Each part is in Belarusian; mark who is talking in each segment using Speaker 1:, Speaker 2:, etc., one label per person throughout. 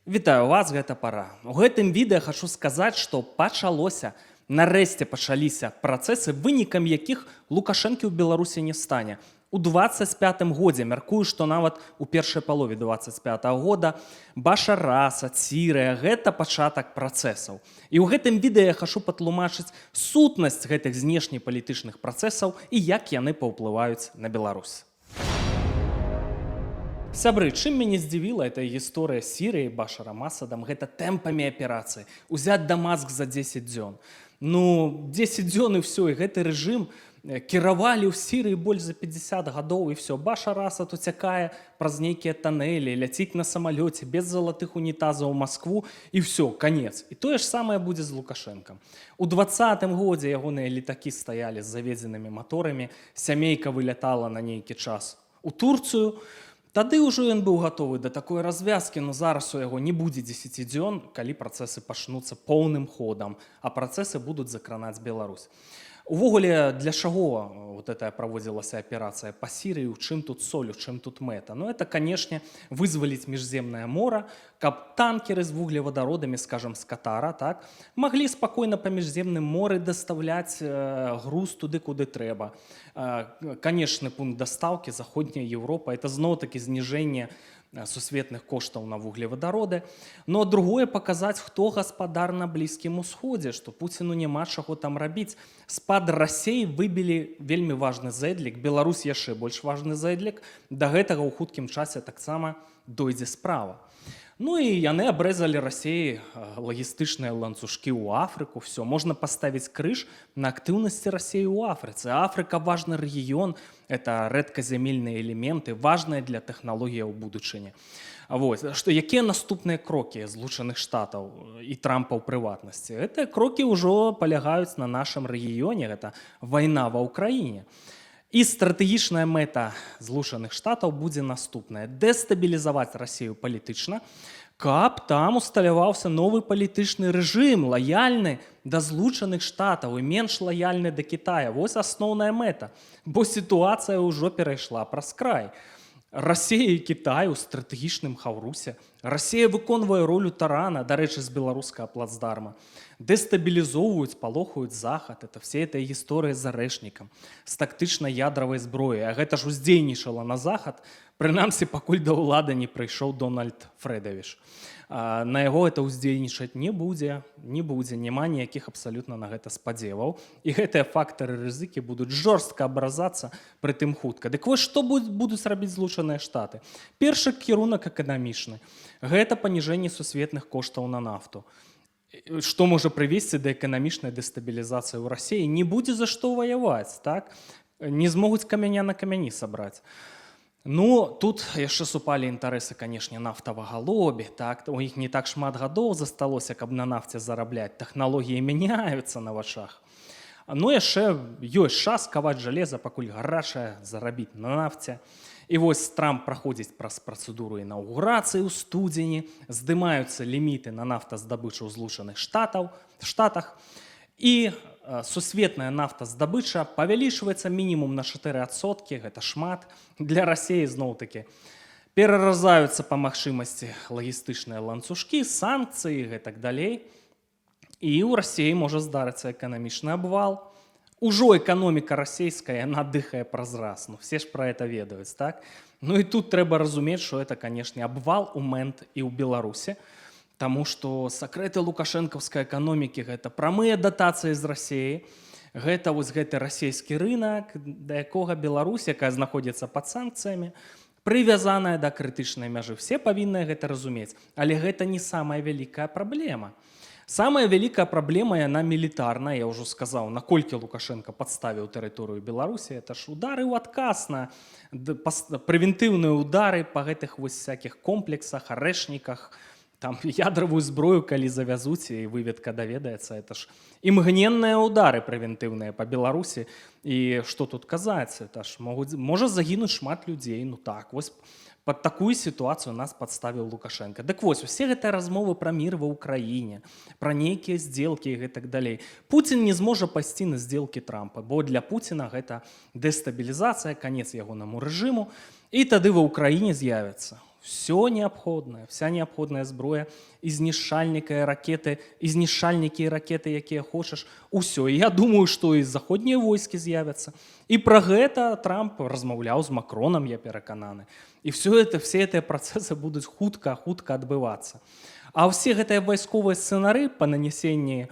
Speaker 1: Вітаю вас, гэта пара. У гэтым відэа хачу сказаць, што нарэшце пачаліся працэсы, вынікам якіх Лукашэнкі ў Беларусі не стане. У 25 годзе, мяркую, што нават у першай палове 25 года Башар Асад, Сірыя – гэта пачатак працэсаў. І ў гэтым відэа я хачу патлумачыць сутнасць гэтых знешнепалітычных працэсаў і як яны паўплываюць на Беларусь. Сябры, чым мяне здзівіла эта гісторыя з Сірыяй, Башарам Асадам, гэта тэмпамі аперацыі. Узяць Дамаск за 10 дзён. 10 дзён і ўсё, і гэты рэжым кіравалі ў Сірыі больш за 50 гадоў, і ўсё. Башар Асад уцякае праз нейкія танэлі, ляціць на самалёце, без залатых унітазаў у Маскву, і ўсё, канец. І тое ж самае будзе з Лукашэнкам. У 20-м годзе ягоныя летакі стаялі з заведзенымі маторамі, сямейка вылятала на нейкі час у Турцыю. Тады ўжо ён быў гатовы да такой развязкі, но зараз у яго не будзе 10 дзён, калі працэсы пачнуцца поўным ходам, а працэсы будуць закранаць Беларусь. Увогуле, для чаго гэтая праводзілася аперацыя па Сірыі, у чым тут соль, у чым тут мэта? Это, канешне, вызваліць міжземнае мора, каб танкеры з вуглевадародамі, скажам, з Катара, маглі спакойна па міжземным моры даставляць груз туды, куды трэба. Канечны пункт дастаўкі – заходняя Еўропа. Это зноў-такі зніжэнне сусветных коштаў на вуглевадароды. Но другое – паказаць, хто гаспадар на Блізкім Усходзе, што Пуціну няма чаго там рабіць. З-пад Расіі выбілі вельмі важны зэдлік, Беларусь яшчэ больш важны зэдлік. Да гэтага ў хуткім часе таксама дойдзе справа. І яны абрэзалі Расіі лагістычныя ланцужкі ў Афрыку. Все, можна паставіць крыж на актыўнасці Расіі ў Афрыцы. Афрыка – важны рэгіён, это рэдказямельныя элементы, важныя для тэхналогіяў будучыні. Якія наступныя крокі Злучаных Штатаў і Трампа ў прыватнасці? Гэтыя крокі ўжо палягаюць на нашым рэгіёне, гэта вайна ва ўкраіне. І стратэгічная мэта Злучаных Штатаў будзе наступная – дэстабілізаваць Расію палітычна, каб там усталяваўся новы палітычны рэжым, лаяльны да Злучаных Штатаў і менш лаяльны да Кітая. Вось асноўная мэта, бо сітуацыя ўжо перайшла праз край. Расія і Кітай у стратэгічным хаўрусе. Расія выконвае ролю тарана, дарэчы, з беларускага плацдарма. Дэстабілізоўваюць, палохаюць Захад. Это все этой гісторыі з арэшнікам, з тактычнай ядравай зброі. А гэта ж уздзейнічала на Захад, прынамсі, пакуль да ўлады не прыйшоў Дональд Фрэдавіч. На яго это ўздзейнічаць не будзе, няма ніякіх абсалютна на гэта спадзеваў. І гэтыя фактары рызыкі будуць жорстка абразацца, прытым хутка. Дык вось што будуць рабіць Злучаныя Штаты? Першы кірунак эканамічны. Гэта паніжэнне сусветных коштаў на нафту. Што можа прывесці да эканамічнай дэстабілізацыі ў Расіі? Не будзе за што ваяваць, так? Не змогуць камяня на камяні сабраць. Тут яшчэ супалі інтарэсы, канешне, нафтавага лобі, так? У іх не так шмат гадоў засталося, каб на нафце зарабляць. Тэхналогіі мяняюцца на вачах. Яшчэ ёсць час каваць жалеза, пакуль гарачае, зарабіць на нафце. І вось Трамп праходзіць праз працэдуру інаўгурацыі ў студзені, здымаюцца ліміты на нафтаздабычу ў Злучаных Штатах, і сусветная нафтаздабыча павялічваецца мінімум на 4%, гэта шмат. Для Расіі зноў-такі пераразаюцца па магчымасці лагістычныя ланцужкі, санкцыі і гэтак далей. І ў Расіі можа здарыцца эканамічны абвал. Ужо эканоміка расійская, яна дыхае праз раз. Все ж пра гэта ведаюць, так? І тут трэба разумець, што гэта, канешне, абвал у момент і ў Беларусі, таму што сакрэты лукашэнкаўскай эканомікі – гэта прамыя датацыі з Расіі, гэта вось гэты расійскі рынак, да якога Беларусь, якая знаходзіцца пад санкцыямі, прывязаная да крытычнай мяжы. Все павінны гэта разумець, але гэта не самая вялікая праблема. Самая вялікая праблема, яна мілітарная, я ўжо сказаў, наколькі Лукашенко падставіў тэрыторыю Беларусі, это ж удары ў адказ на прэвентыўныя удары па гэтых вось всякіх комплексах, арэшніках, там ядравую зброю, калі завязуць і выведка даведаецца, это ж імгненныя удары прэвентыўныя па Беларусі. І што тут казаць, это ж можа загінуць шмат людзей, так, вось пад такую сітуацыю нас падставіў Лукашенко. Дык вось, усе гэтыя размовы пра мір ва ўкраіне, пра нейкія здзелкі і гэтак далей. Пуцін не зможа пайсці на здзелкі Трампа, бо для Пуціна гэта дэстабілізацыя, канец ягонаму рэжыму, і тады ва ўкраіне з'явяцца все необходное, вся необходная зброя, і знішальники, і ракети, і знішальники, і ракети, які хочеш, усё. І я думаю, што і заходнія войскі з'явяцца. І пра гэта Трамп размаўляў з Макронам, я перакананы. І все гэтыя працэсы будуць хутка адбывацца. А ўсе гэтыя вайсковыя сцэнары па нанясенні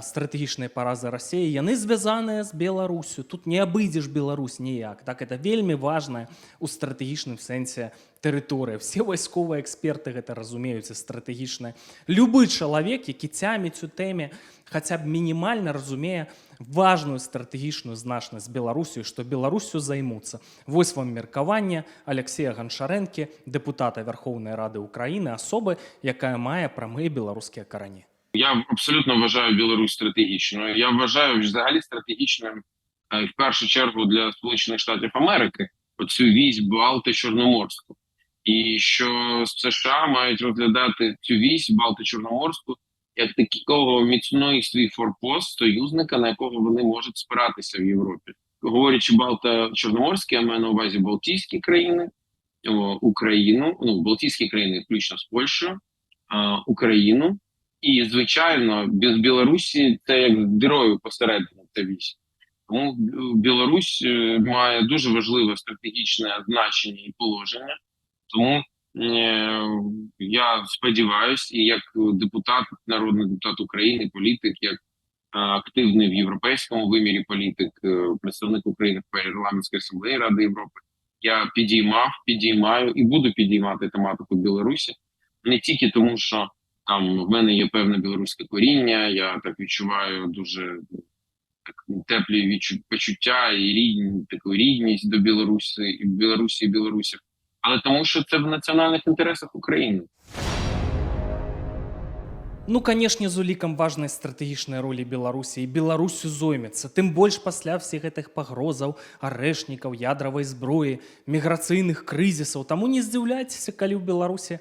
Speaker 1: стратэгічнай паразы Расіі, яны звязаныя з Беларусю. Тут не абыдзеш Беларусь ніяк. Так, это вельмі важная у стратэгічным сэнсе тэрыторыя. Все вайсковыя эксперты гэта разумеюць і стратэгічна. Любы чалавек, які цяміць у тэме, хаця б мінімальна разумее важную стратэгічную значнасць Беларусі, што Беларусю займуцца. Вось вам меркаванне Алексея Ганчарэнкі, дэпутата Верховнай Рады Украіны, асобы, якая мае прамыя беларускія карані.
Speaker 2: Я абсолютно вважаю Білорусь стратегічною. Я вважаю взагалі стратегічним в першу чергу для Сполучених Штатів Америки оцю вісь Балти-Чорноморську. І що США мають розглядати цю вісь Балти-Чорноморську як такого міцної свій форпост, союзника, на якого вони можуть спиратися в Європі. Говорячи Балто-Чорноморське, я маю на увазі Балтійські країни, Україну, Балтійські країни включно з Польщею, Україну. І, звичайно, без Білорусі це як дірою посередині ця вісь. Тому Білорусь має дуже важливе стратегічне значення і положення. Тому я сподіваюся, і як депутат, народний депутат України, політик, як активний в європейському вимірі політик, представник України в Парламентській асамблеї Ради Європи, я підіймаю і буду підіймати тематику Білорусі. Не тільки тому, що там в мене є певне білоруське коріння, я так відчуваю дуже теплі почуття і таку рідність до Білорусі, і білорусів. Але тому, що це в національних інтересах України.
Speaker 1: Ну, канешне, з улікам важнай стратэгічнай ролі Беларусі, і Беларусю зоймецца. Тым больш пасля всіх гэтых пагрозаў, арэшнікаў, ядравай зброі, міграцыйных крызісаў. Таму не здзіўляйцеся, калі ў Беларусі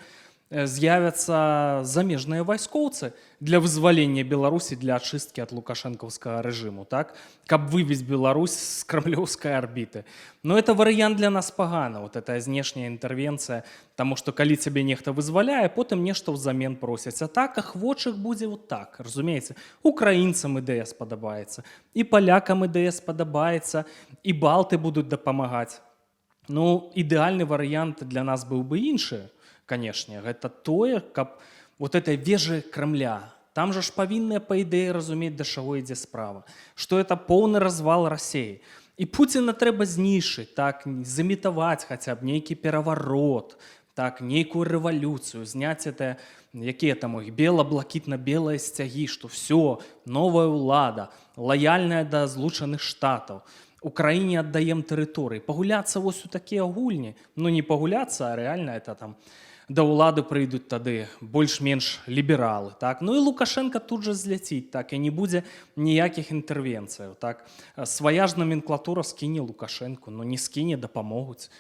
Speaker 1: з'явяцца замежныя вайскоўцы для вызвалення Беларусі, для ачысткі ад лукашэнкаўскага рэжыму, так? Каб вывезць Беларусь з крамлёўскай арбіты. Но это варыянт для нас паганы, вот эта знешняя інтэрвенцыя, таму што калі цябе нехта вызваляе, потым нешта ўзамен просяць. А так ахвочых будзе вот так, разумееце? Украінцам ідэя спадабаецца, і палякам ідэя спадабаецца, і балты будуць дапамагаць. Ну, ідэальны варыянт для нас быў бы іншы. Канешне, гэта тое, каб вот этой вежы Крамля, там жа ж павінныя, па ідэі, разумець, да чаго ідзе справа, што это поўны развал Расіі. І Пуціна трэба знішчыць, так, замітаваць хаця б нейкі пераварот, так, нейкую рэвалюцыю, зняць это, якія там іх бела-блакітна-белыя сцягі, што все, новая ўлада, лаяльная да Злучаных Штатаў, Украіне аддаем тэрыторыі. Пагуляцца вось у такія гульні, ну не пагуляцца, а рэальна это там да ўлады прыйдуць тады больш-менш лібералы, так? Ну і Лукашенко тут жа зляціць, так, і не будзе ніякіх інтэрвенцыяў, так? Свая ж номенклатура скіне Лукашенку, но не скіне, дапамогуць.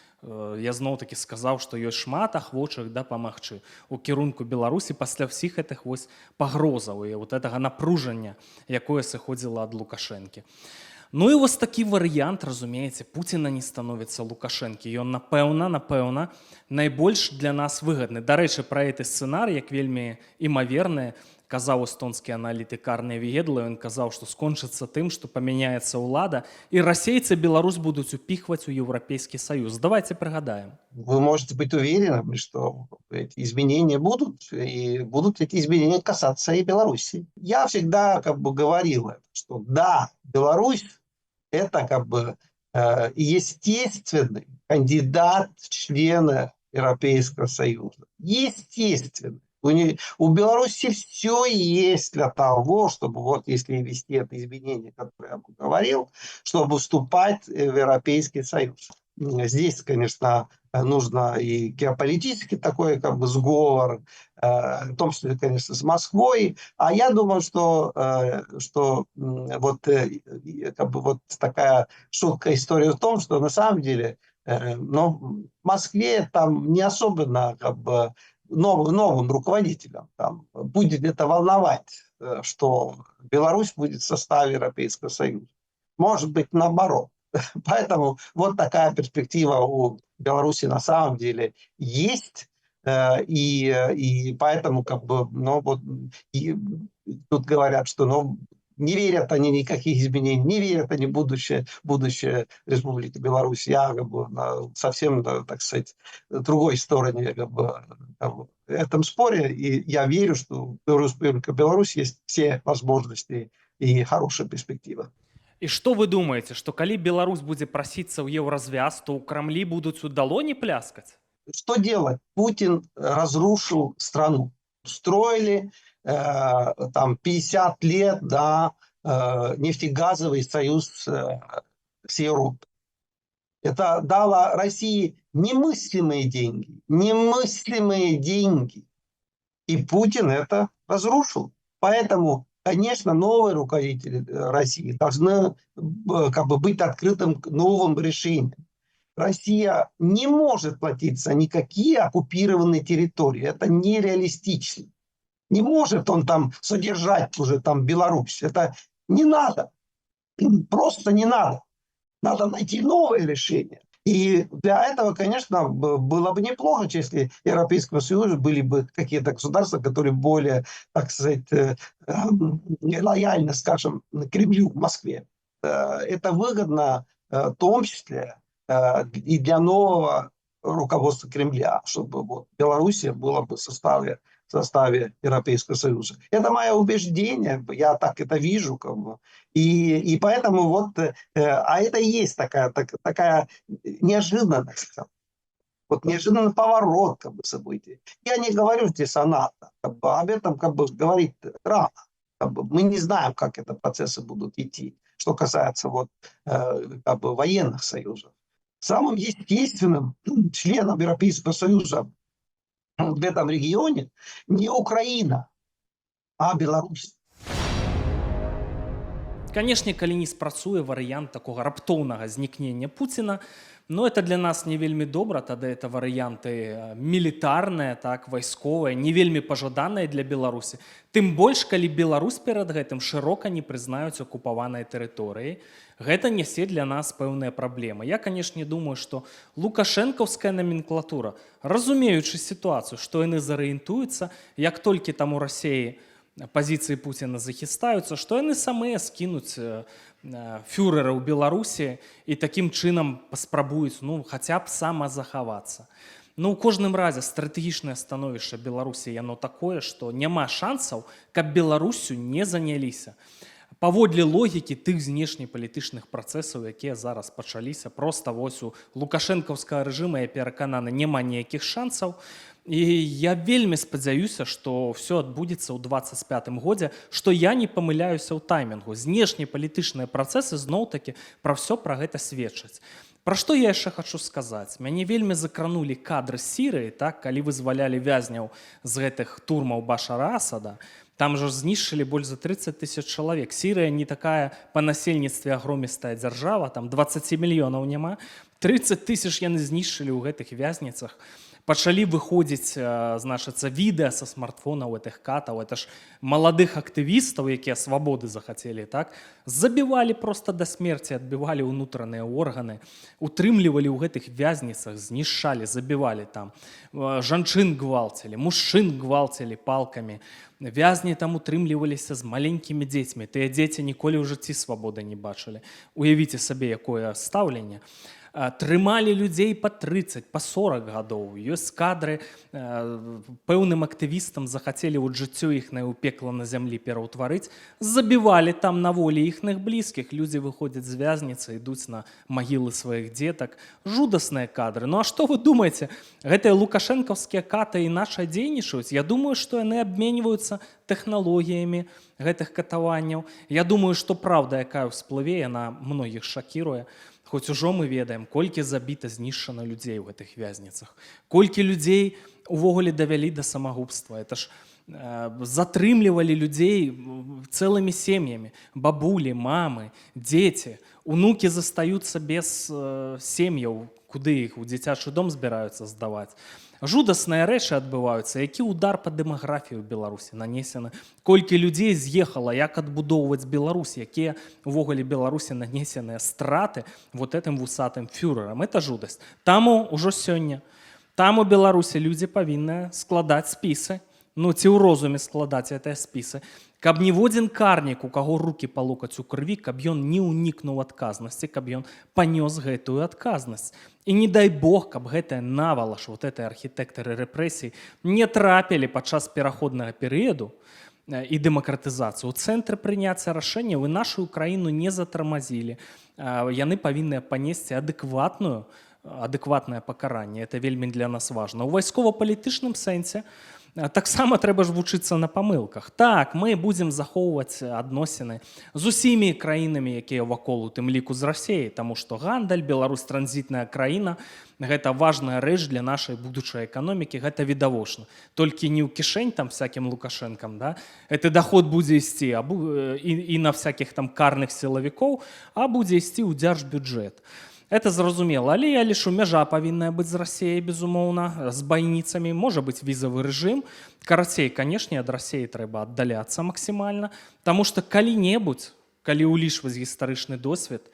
Speaker 1: Я зноў-такі сказаў, што ёсць шмат ахвочых дапамагчы у кірунку Беларусі пасля ўсіх гэтых вось пагрозаў і вот гэтага напружання, якое сыходзіла ад Лукашэнкі. Ну і вось такі варыянт, разумееце, Пуціна не становіцца Лукашэнкі. Ён, напэўна, найбольш для нас выгадны. Дарэчы, пра гэты сцэнарый, як вельмі імаверны, казаў эстонскі аналітык Арне Вегедла, ён казаў, што скончыцца тым, што памяняецца ўлада, і расейцы Беларусь будуць упихваць у Европейский Союз. Давайте пригадаем.
Speaker 3: Вы можете быть уверены, что эти изменения будут, и будут эти изменения касаться и Беларуси. Я всегда говорил, что да, Беларусь это естественный кандидат в члены Европейского Союза. Естественный. У Беларуси все есть для того, чтобы, вот если ввести это изменение, которое я говорил, чтобы вступать в Европейский Союз. Здесь, конечно, нужно и геополитический такой сговор, в том числе, конечно, с Москвой. А я думаю, что вот такая шутка история в том, что на самом деле в Москве там не особенно новым руководителям там будет это волновать, что Беларусь будет в составе Европейского Союза. Может быть, наоборот. Поэтому вот такая перспектива у Беларуси на самом деле есть. И поэтому как бы, ну вот, и тут говорят, что ну, не верят они никаких изменений, не верят они в будущее Республики Беларусь. Я как бы совсем, да, так сказать, другой стороне как бы, в этом споре. И я верю, что у Республики Беларусь есть все возможности и хорошая перспектива.
Speaker 1: І што вы думаеце, што калі Беларусь будзе прасіцца ў еўразвяз, то ў крамлі будуць у далоні пляскаць?
Speaker 3: Что делать? Путин разрушил страну. Строили там 50 лет, да, нефтегазовый союз с Европой. Это дало России немыслимые деньги. Немыслимые деньги. И Путин это разрушил. Поэтому, конечно, новые руководители России должны как бы быть открытым к новым решениям. Россия не может платить за никакие оккупированные территории. Это нереалистично. Не может он там содержать уже там Беларусь. Это не надо. Просто не надо. Надо найти новые решения. И для этого, конечно, было бы неплохо, если Европейского Союза были бы какие-то государства, которые более, так сказать, лояльны, скажем, Кремлю в Москве. Это выгодно в том числе и для нового руководства Кремля, чтобы вот Белоруссия была бы в составе Европейского Союза. Это мое убеждение, я так это вижу. Как бы. И поэтому вот, а это и есть такая неожиданность, вот неожиданный поворот как бы, событий. Я не говорю здесь о НАТО, как бы, об этом как бы говорить рано. Как бы, мы не знаем, как это процессы будут идти, что касается вот, как бы, военных союзов. Самым естественным членом Европейского Союза в этом регионе не Украина, а Беларусь.
Speaker 1: Канешне, калі не спрацуе варыянт такога раптоўнага знікнення Пуціна, но это для нас не вельмі добра, тады это варыянты мілітарныя, так, вайсковыя, не вельмі пажаданыя для Беларусі. Тым больш, калі Беларусь перад гэтым шырока не прызнаюць акупаванай тэрыторыі, гэта нясе для нас пэўныя праблемы. Я, канешне, думаю, што лукашэнкаўская номенклатура, разумеючы сітуацыю, што яны зарыентуюцца, як толькі там у Расіі пазіцыі Пуціна захістаюцца, што яны самыя скінуць фюрэра ў Беларусі і такім чынам паспрабуюць, ну, хаця б самазахавацца. Ну, у кожным разе стратэгічнае становішча Беларусі яно такое, што няма шансаў, каб Беларусю не заняліся. Паводле логікі тых знешнепалітычных працэсаў, якія зараз пачаліся, проста вось у лукашэнкаўскага рэжыма, я перакананы, няма ніякіх шансаў. І я вельмі спадзяюся, што ўсё адбудзецца ў 25-м годзе, што я не памыляюся ў таймінгу. Знешнепалітычныя працэсы зноў-такі пра ўсё пра гэта сведчаць. Пра што я яшчэ хачу сказаць? Мяне вельмі закранулі кадры з Сірыі, так, калі вызвалялі вязняў з гэтых турмаў Башара Асада. Там же знішчылі больш за 30 000 чалавек. Сірыя не такая па насельніцтве агромістая дзяржава, там 20 мільёнаў няма. 30 000 яны знішчылі ў гэтых вязніцах. Пачалі выходзіць, значыцца, відэа са смартфонаў гэтых катаў. Это ж маладых актывістаў, якія свабоды захацелі, так? Забівалі проста да смерці, адбівалі ўнутраныя органы, утрымлівалі ў гэтых вязніцах, знішчалі, забівалі там. Жанчын гвалцілі, мужчын гвалцілі палкамі. Вязні там утрымліваліся з маленькімі дзецьмі. Тыя дзеці ніколі ў жыцці свабоды не бачылі. Уявіце сабе, якое стаўленне. Трымалі людзей па 30, па 40 гадоў. Ёсць кадры, пэўным актывістам захацелі от жыццё іхнае ў пекла на зямлі пераўтварыць, забівалі там на волі іхных блізкіх. Людзі выходзяць з вязніцы, ідуць на магілы сваіх дзетак. Жудасныя кадры. Ну а што вы думаеце? Гэтыя лукашэнкаўскія каты іначай дзейнічаюць? Я думаю, што яны абменьваюцца тэхналогіямі гэтых катаванняў. Я думаю, што праўда, якая ўсплыве, яна многіх шакіруе. Хоць ужо мы ведаем, колькі забіта, знішчана людзей у гэтых вязніцах. Колькі людзей увогуле давялі да самагубства. Это ж затрымлівалі людзей цэлымі сем'ямі. Бабулі, мамы, дзеці. Унукі застаюцца без сем'яў, куды іх у дзіцячы дом збіраюцца здаваць. Жудасныя рэчы адбываюцца, які удар па дэмаграфію ў Беларусі нанесены, колькі людзей з'ехала, як адбудоўваць Беларусь, якія увогуле Беларусі нанесеныя страты вот этим вусатым фюрерам. Это жудасць. Таму ўжо сёння, там у Беларусі людзі павінны складаць спісы, ну ці ў розуме складаць гэтыя спісы, каб ніводзін карнік, у каго рукі па локаць у крыві, каб ён не ўнікнуў адказнасці, каб ён панёс гэтую адказнасць. І не дай Бог, каб гэтая навалаш, вот гэтыя архітэктары рэпрэсій не трапілі падчас пераходнага перыяду і дэмакратызацыі. У цэнтры прыняцця рашэнняў і нашу краіну не затармазілі. Яны павінны панесці адэкватнае пакаранне. Это вельмі для нас важна. У вайскова-палітычным сэнсе таксама трэба ж вучыцца на памылках. Так, мы будзем захоўваць адносіны з усімі краінамі, якія вакол, у тым ліку з Расіяй, таму што гандаль, Беларусь транзітная краіна, гэта важная рэч для нашай будучай эканомікі, гэта відавочна. Толькі не ў кішэнь там всякім Лукашэнкам, да? Гэты даход будзе ісці і на всякіх там карных сілавікоў, а будзе ісці ў дзяржбюджэт. Это зразумела, але я лішу, мяжа павінная быць з Расіяй, безумоўна, з байніцамі, можа быць візавы рэжым. Карацей, канешне, ад Расіі трэба аддаляцца максімальна, таму што калі-небудзь, калі ўлічваць гістарычны досвед,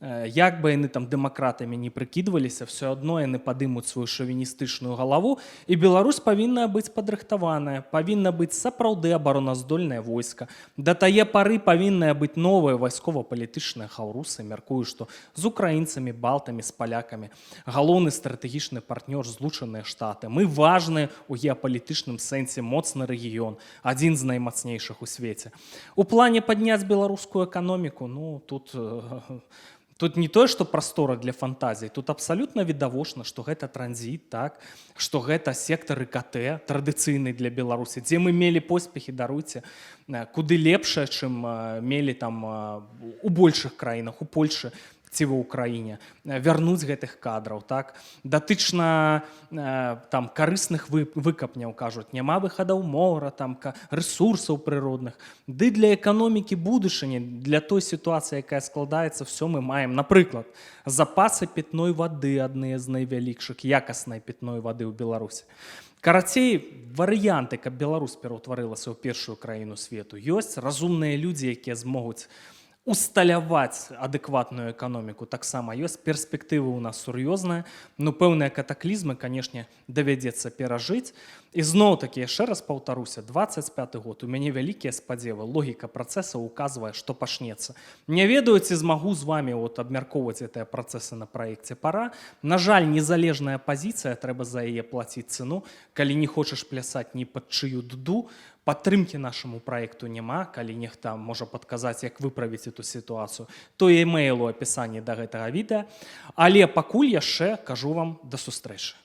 Speaker 1: як бы яны там дэмакратамі не прыкідваліся, все адно яны падымуць сваю шавіністычную галаву, і Беларусь павінна быць падрыхтаваная, павінна быць сапраўды абароназдольнае войска. Да тае пары павінная быць новая вайскова-палітычная хаўрусы. Мяркую, што з украінцамі, балтамі, з палякамі. Галоўны стратэгічны партнёр Злучаныя Штаты. Мы важны у геапалітычным сэнсе моцны рэгіён, адзін з наймацнейшых у свеце. У плане падняць беларускую эканоміку, ну, Тут не тое, што прастора для фантазій, тут абсалютна відавочна, што гэта транзіт, так? Што гэта сектар ІКТ, традыцыйны для Беларусі, дзе мы мелі поспехі, даруйце, куды лепшае, чым мелі там у большых краінах, у Польшы ці ва ўкраіне, вярнуць гэтых кадраў, так? Датычна там карысных выкапняў, кажуць, няма выхадаў мора, там рэсурсаў прыродных. Ды для эканомікі будучыні, для той сітуацыі, якая складаецца, все мы маем. Напрыклад, запасы пітной вады адныя з найвялікшых, якаснай пітной вады ў Беларусі. Карацей, варыянты, каб Беларусь пераўтварылася ў першую краіну свету, ёсць. Разумныя людзі, якія змогуць усталяваць адэкватную эканоміку, таксама ёсць. Перспектывы ў нас сур'ёзныя, но пэўныя катаклізмы, канешне, давядзецца перажыць. І зноў-такі, яшчэ раз паўтаруся, 25 год, у мяне вялікія спадзевы, логіка працэсаў указвае, што пачнецца. Не ведаю, ці змагу з вами абмяркоўваць гэтыя працэсы на праекце «Пара». На жаль, незалежная пазіцыя, трэба за яе плаціць цэну. Калі не хочаш плясаць ні пад чыю дуду, падтрымкі нашаму праекту няма. Калі нехта можа падказаць, як выправіць эту сітуацыю, то e-mail у апісанні да гэтага відэа. Але пакуль яшчэ кажу вам да сустрэчы.